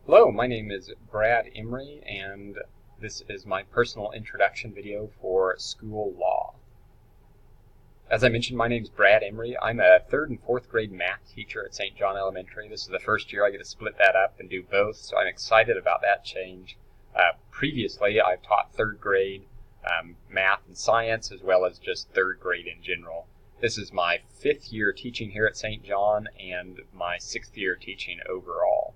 Hello, my name is Brad Emery, and this is my personal introduction video for school law. As I mentioned, my name is Brad Emery. I'm a 3rd and 4th grade math teacher at St. John Elementary. This is the first year I get to split that up and do both, so I'm excited about that change. Previously, I've taught 3rd grade math and science, as well as just 3rd grade in general. This is my 5th year teaching here at St. John and my 6th year teaching overall.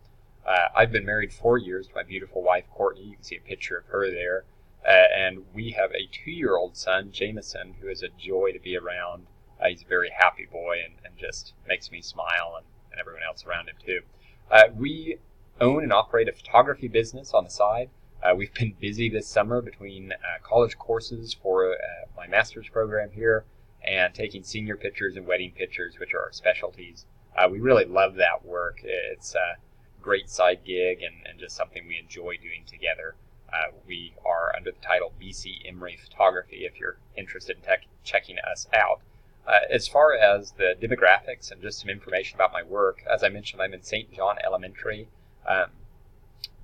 I've been married 4 years to my beautiful wife, Courtney. You can see a picture of her there. And we have a 2-year-old son, Jameson, who is a joy to be around. He's a very happy boy and just makes me smile and everyone else around him too. We own and operate a photography business on the side. We've been busy this summer between college courses for my master's program here and taking senior pictures and wedding pictures, which are our specialties. We really love that work. It's a great side gig and just something we enjoy doing together. We are under the title BC Emery Photography if you're interested in checking us out. As far as the demographics and just some information about my work, as I mentioned, I'm in St. John Elementary.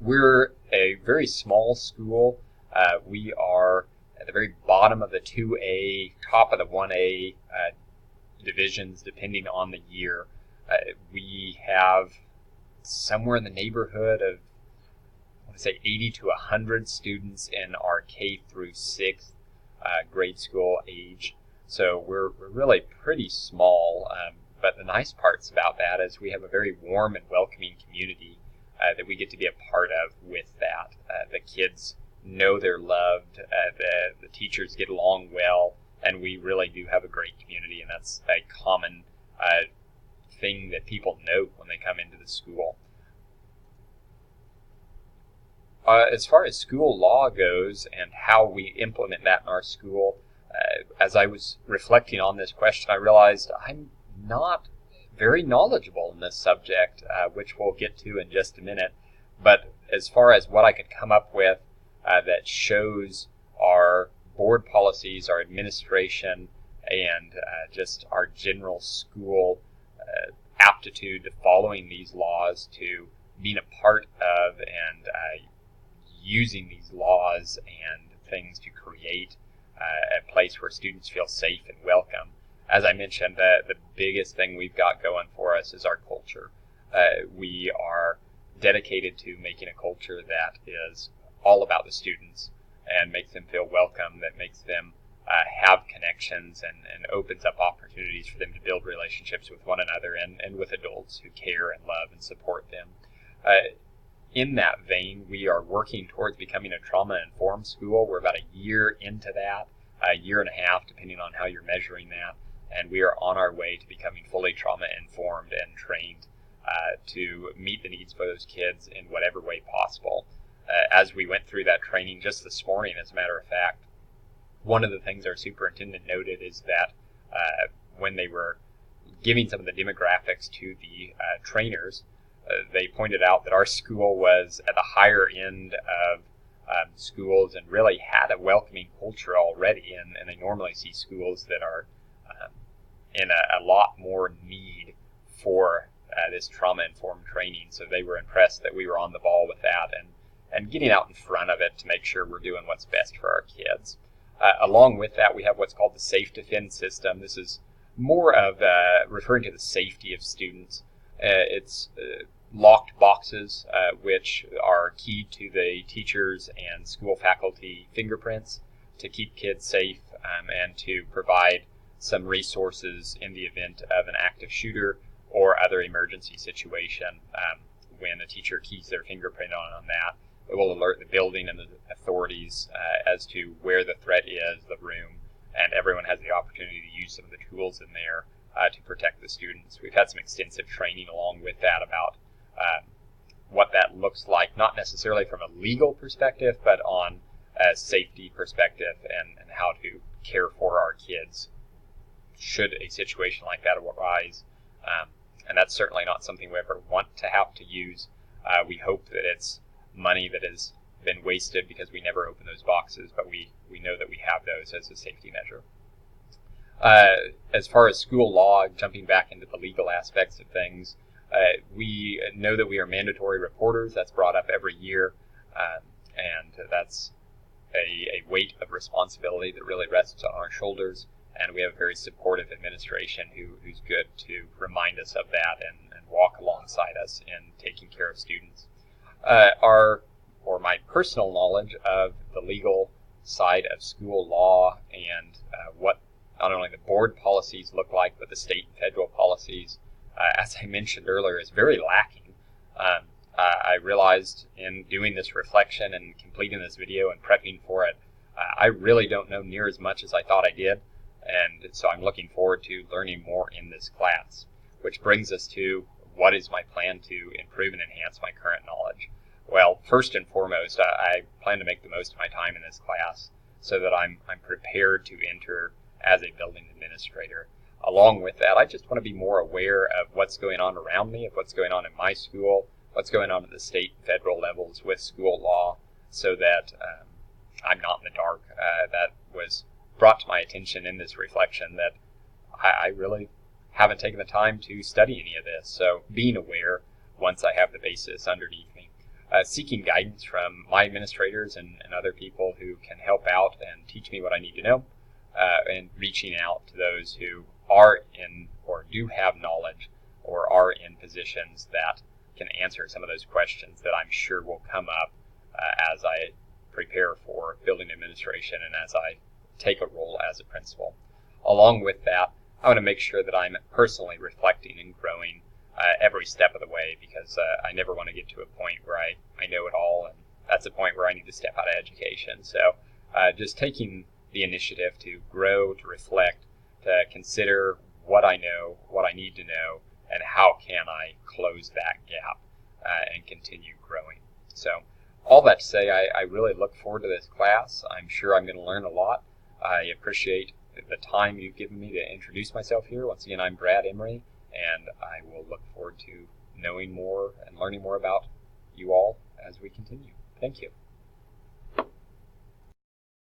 We're a very small school. We are at the very bottom of the 2A, top of the 1A divisions depending on the year. We have somewhere in the neighborhood of, I want to say, 80 to 100 students in our K through 6th grade school age. So we're really pretty small, but the nice parts about that is we have a very warm and welcoming community that we get to be a part of with that. The kids know they're loved, the teachers get along well, and we really do have a great community, and that's a common thing that people note when they come into the school. As far as school law goes and how we implement that in our school, as I was reflecting on this question, I realized I'm not very knowledgeable in this subject, which we'll get to in just a minute. But as far as what I could come up with that shows our board policies, our administration, and just our general school aptitude to following these laws, to being a part of and using these laws and things to create a place where students feel safe and welcome. As I mentioned, the biggest thing we've got going for us is our culture. We are dedicated to making a culture that is all about the students and makes them feel welcome, that makes them have connections and opens up opportunities for them to build relationships with one another and with adults who care and love and support them. In that vein, we are working towards becoming a trauma-informed school. We're about a year into that, a year and a half, depending on how you're measuring that, and we are on our way to becoming fully trauma-informed and trained to meet the needs for those kids in whatever way possible. As we went through that training just this morning, as a matter of fact, one of the things our superintendent noted is that when they were giving some of the demographics to the trainers, they pointed out that our school was at the higher end of schools and really had a welcoming culture already, and they normally see schools that are in a lot more need for this trauma-informed training. So they were impressed that we were on the ball with that and getting out in front of it to make sure we're doing what's best for our kids. Along with that, we have what's called the Safe Defend system. This is more of referring to the safety of students. It's locked boxes, which are key to the teachers and school faculty fingerprints to keep kids safe and to provide some resources in the event of an active shooter or other emergency situation. When a teacher keys their fingerprint on that, it will alert the building and the authorities as to where the threat is, the room, and everyone has the opportunity to use some of the tools in there to protect the students. We've had some extensive training along with that about what that looks like, not necessarily from a legal perspective, but on a safety perspective and how to care for our kids should a situation like that arise. And that's certainly not something we ever want to have to use. We hope that it's money that has been wasted because we never open those boxes, but we know that we have those as a safety measure. As far as school law, jumping back into the legal aspects of things, We know that we are mandatory reporters. That's brought up every year, and that's a weight of responsibility that really rests on our shoulders. And we have a very supportive administration who's good to remind us of that and walk alongside us in taking care of students. My personal knowledge of the legal side of school law and what not only the board policies look like, but the state and federal policies, as I mentioned earlier, is very lacking. I realized in doing this reflection and completing this video and prepping for it, I really don't know near as much as I thought I did, and so I'm looking forward to learning more in this class, which brings us to what is my plan to improve and enhance my current knowledge. Well, first and foremost, I plan to make the most of my time in this class so that I'm prepared to enter as a building administrator. Along with that, I just want to be more aware of what's going on around me, of what's going on in my school, what's going on at the state and federal levels with school law, so that I'm not in the dark. That was brought to my attention in this reflection that I really haven't taken the time to study any of this. So being aware once I have the basis underneath me. Seeking guidance from my administrators and other people who can help out and teach me what I need to know, and reaching out to those who are in or do have knowledge or are in positions that can answer some of those questions that I'm sure will come up as I prepare for building administration and as I take a role as a principal. Along with that, I want to make sure that I'm personally reflecting and growing every step of the way, because I never want to get to a point where I know it all, and that's a point where I need to step out of education. So just taking the initiative to grow, to reflect, to consider what I know, what I need to know, and how can I close that gap and continue growing. So all that to say, I really look forward to this class. I'm sure I'm going to learn a lot. I appreciate the time you've given me to introduce myself here. Once again, I'm Brad Emery, and I will look forward to knowing more and learning more about you all as we continue. Thank you.